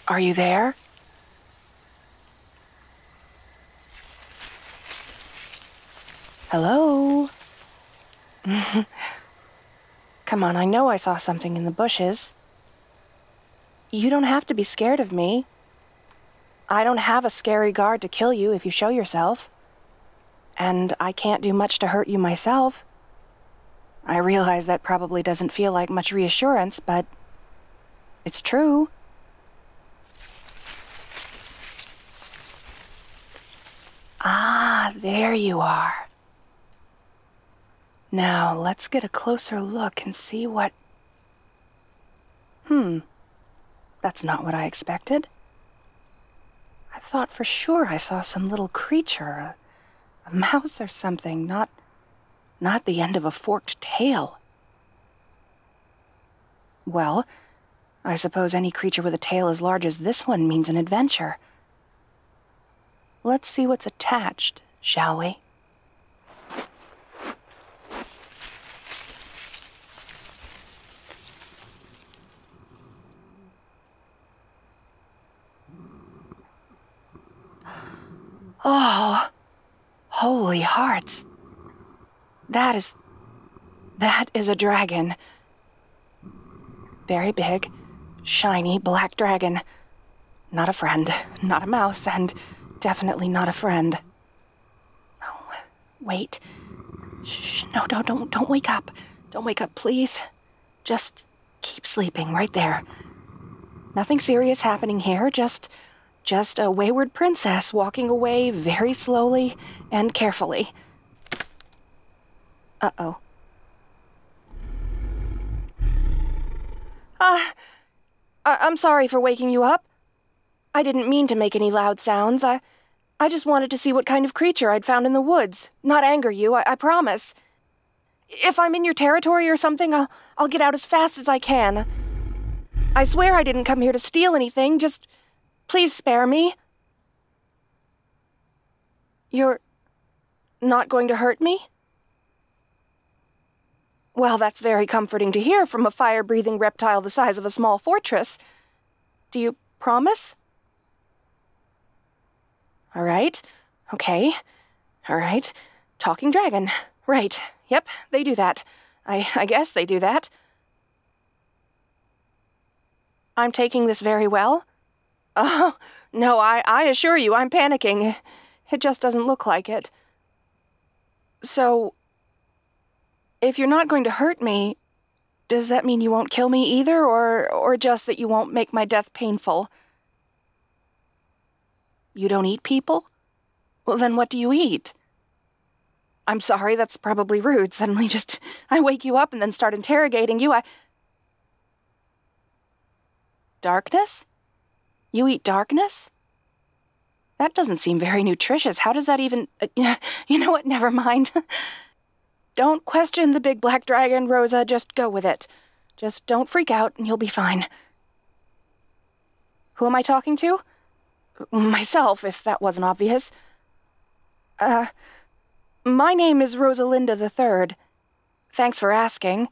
Are you there? Hello? Come on, I know I saw something in the bushes. You don't have to be scared of me. I don't have a scary guard to kill you if you show yourself. And I can't do much to hurt you myself. I realize that probably doesn't feel like much reassurance, but it's true. Ah, there you are. Now, let's get a closer look and see what... That's not what I expected. I thought for sure I saw some little creature, a mouse or something, not the end of a forked tail. Well, I suppose any creature with a tail as large as this one means an adventure. Let's see what's attached, shall we? Oh, holy hearts. That is a dragon. Very big, shiny black dragon. Not a friend, not a mouse, and definitely not a friend. Oh, wait. Shh, no, don't wake up. Don't wake up, please. Just keep sleeping right there. Nothing serious happening here, just a wayward princess walking away very slowly and carefully. Uh-oh. I'm sorry for waking you up. I didn't mean to make any loud sounds. I just wanted to see what kind of creature I'd found in the woods. Not anger you, I promise. If I'm in your territory or something, I'll get out as fast as I can. I swear I didn't come here to steal anything, just please spare me. You're not going to hurt me? Well, that's very comforting to hear from a fire-breathing reptile the size of a small fortress. Do you promise? All right. Okay. All right. Talking dragon. Right. Yep, they do that. I guess they do that. I'm taking this very well. Oh, no, I assure you I'm panicking. It just doesn't look like it. So, if you're not going to hurt me, does that mean you won't kill me either, or just that you won't make my death painful? You don't eat people? Well, then what do you eat? I'm sorry, that's probably rude. Suddenly I wake you up and then start interrogating you. Darkness? You eat darkness? That doesn't seem very nutritious. How does that even... you know what? Never mind. Don't question the big black dragon, Rosa. Just go with it. Just don't freak out and you'll be fine. Who am I talking to? Myself, if that wasn't obvious. My name is Rosalinda III. Thanks for asking.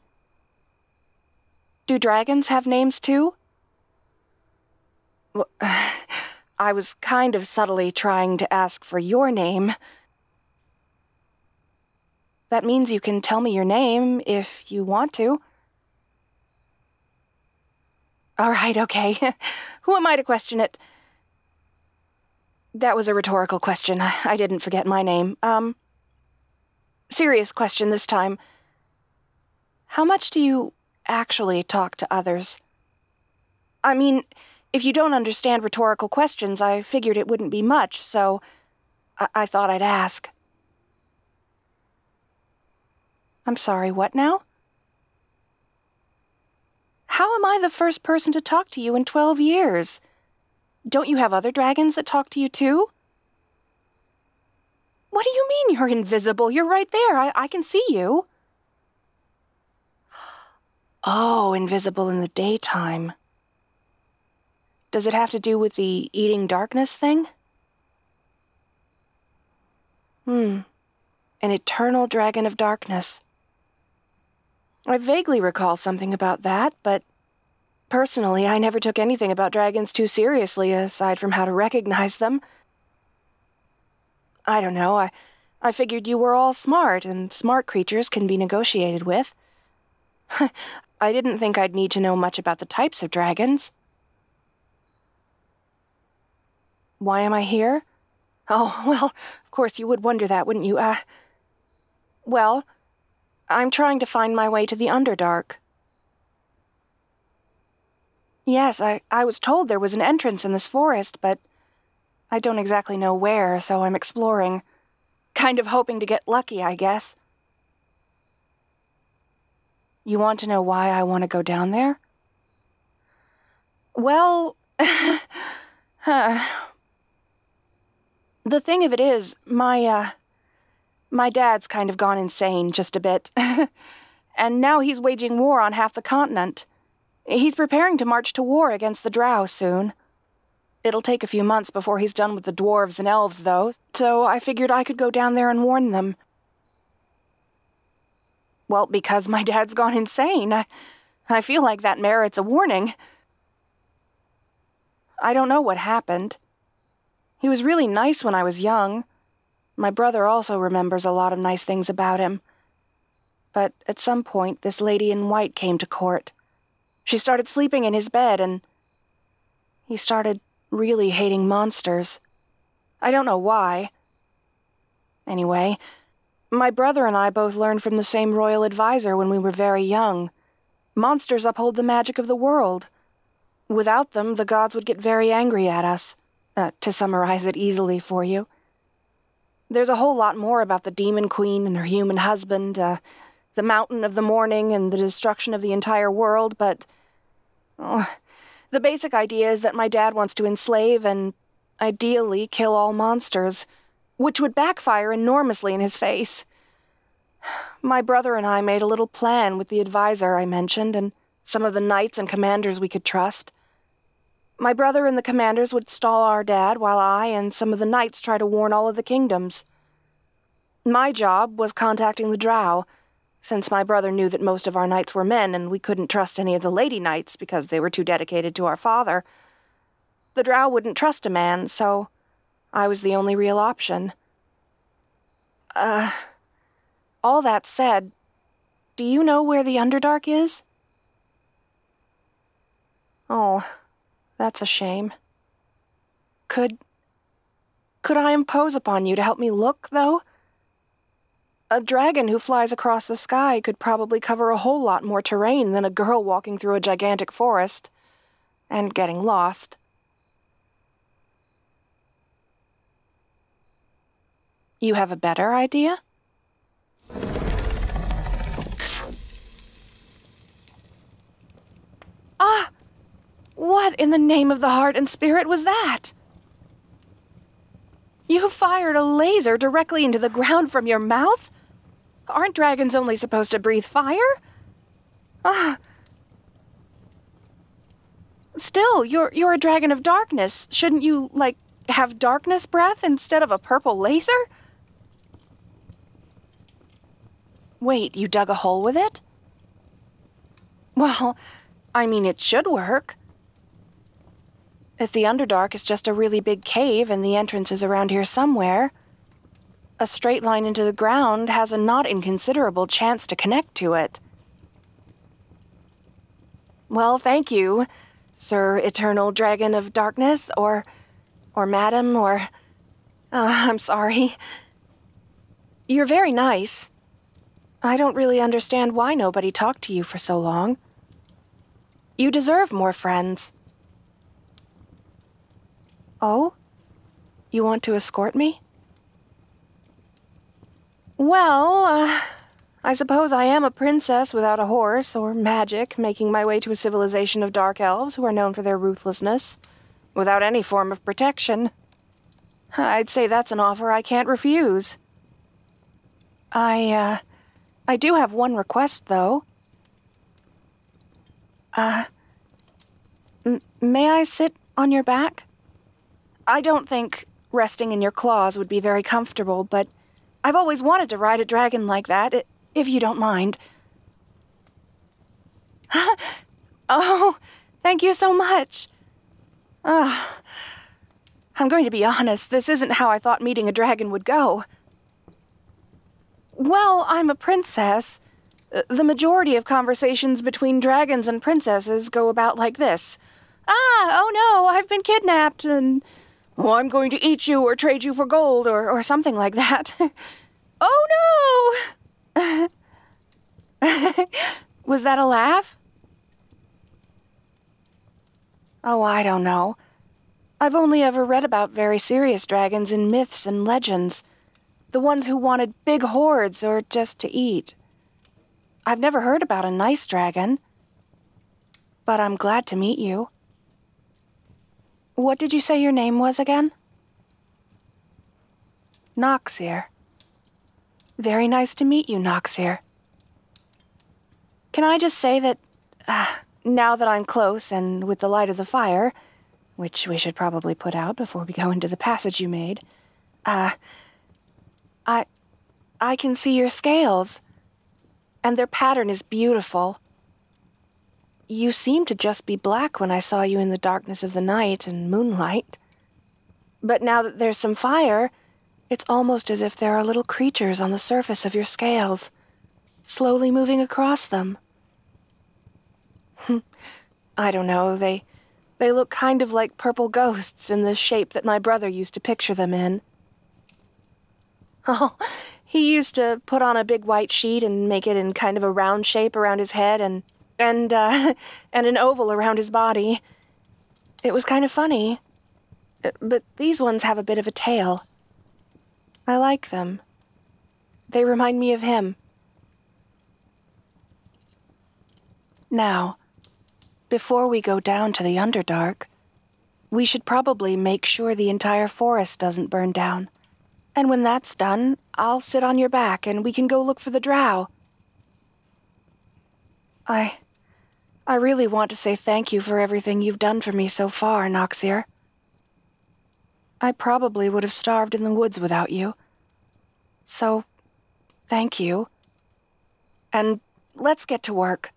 Do dragons have names too? Well, I was kind of subtly trying to ask for your name. That means you can tell me your name if you want to. All right, okay. Who am I to question it? That was a rhetorical question. I didn't forget my name. Serious question this time. How much do you actually talk to others? I mean, if you don't understand rhetorical questions, I figured it wouldn't be much, so I thought I'd ask. I'm sorry, what now? How am I the first person to talk to you in 12 years? Don't you have other dragons that talk to you too? What do you mean you're invisible? You're right there. I can see you. Oh, invisible in the daytime. Does it have to do with the eating darkness thing? An eternal dragon of darkness. I vaguely recall something about that, but Personally, I never took anything about dragons too seriously, aside from how to recognize them. I don't know, I figured you were all smart, and smart creatures can be negotiated with. I didn't think I'd need to know much about the types of dragons. Why am I here? Oh, well, of course you would wonder that, wouldn't you? Well, I'm trying to find my way to the Underdark. Yes, I was told there was an entrance in this forest, but I don't exactly know where, so I'm exploring. Kind of hoping to get lucky, I guess. You want to know why I want to go down there? Well, the thing of it is, my dad's kind of gone insane just a bit. And now he's waging war on half the continent. He's preparing to march to war against the Drow soon. It'll take a few months before he's done with the dwarves and elves, though, so I figured I could go down there and warn them. Well, because my dad's gone insane, I feel like that merits a warning. I don't know what happened. He was really nice when I was young. My brother also remembers a lot of nice things about him. But at some point, this lady in white came to court. She started sleeping in his bed, and he started really hating monsters. I don't know why. Anyway, my brother and I both learned from the same royal advisor when we were very young. Monsters uphold the magic of the world. Without them, the gods would get very angry at us. To summarize it easily for you. There's a whole lot more about the Demon Queen and her human husband, the Mountain of the Morning and the destruction of the entire world, but the basic idea is that my dad wants to enslave and, ideally, kill all monsters, which would backfire enormously in his face. My brother and I made a little plan with the advisor I mentioned and some of the knights and commanders we could trust. My brother and the commanders would stall our dad while I and some of the knights try to warn all of the kingdoms. My job was contacting the Drow, since my brother knew that most of our knights were men and we couldn't trust any of the lady knights because they were too dedicated to our father. The Drow wouldn't trust a man, so I was the only real option. All that said, do you know where the Underdark is? Oh, that's a shame. Could I impose upon you to help me look, though? A dragon who flies across the sky could probably cover a whole lot more terrain than a girl walking through a gigantic forest and getting lost. You have a better idea? What in the name of the heart and spirit was that? You fired a laser directly into the ground from your mouth? Aren't dragons only supposed to breathe fire? Still, you're a dragon of darkness. Shouldn't you, have darkness breath instead of a purple laser? Wait, you dug a hole with it? Well, I mean, it should work. If the Underdark is just a really big cave and the entrance is around here somewhere, a straight line into the ground has a not inconsiderable chance to connect to it. Well, thank you, Sir Eternal Dragon of Darkness, or Madam, or... I'm sorry. You're very nice. I don't really understand why nobody talked to you for so long. You deserve more friends. Oh? You want to escort me? Well, I suppose I am a princess without a horse or magic, making my way to a civilization of dark elves who are known for their ruthlessness, without any form of protection. I'd say that's an offer I can't refuse. I do have one request, though. May I sit on your back? I don't think resting in your claws would be very comfortable, but I've always wanted to ride a dragon like that, if you don't mind. Oh, Thank you so much. I'm going to be honest, this isn't how I thought meeting a dragon would go. Well, I'm a princess. The majority of conversations between dragons and princesses go about like this. Oh no, I've been kidnapped, and I'm going to eat you or trade you for gold or something like that. Oh no! Was that a laugh? Oh, I don't know. I've only ever read about very serious dragons in myths and legends. The ones who wanted big hoards or just to eat. I've never heard about a nice dragon. But I'm glad to meet you. What did you say your name was again? Noxir. Very nice to meet you, Noxir. Can I just say that, now that I'm close and with the light of the fire, which we should probably put out before we go into the passage you made, I can see your scales, and their pattern is beautiful. You seemed to just be black when I saw you in the darkness of the night and moonlight. But now that there's some fire, it's almost as if there are little creatures on the surface of your scales, slowly moving across them. I don't know, they look kind of like purple ghosts in the shape that my brother used to picture them in. Oh, he used to put on a big white sheet and make it in kind of a round shape around his head and an oval around his body. It was kind of funny. But these ones have a bit of a tail. I like them. They remind me of him. Now, before we go down to the Underdark, we should probably make sure the entire forest doesn't burn down. And when that's done, I'll sit on your back and we can go look for the drow. I really want to say thank you for everything you've done for me so far, Noxir. I probably would have starved in the woods without you. So, thank you. And let's get to work.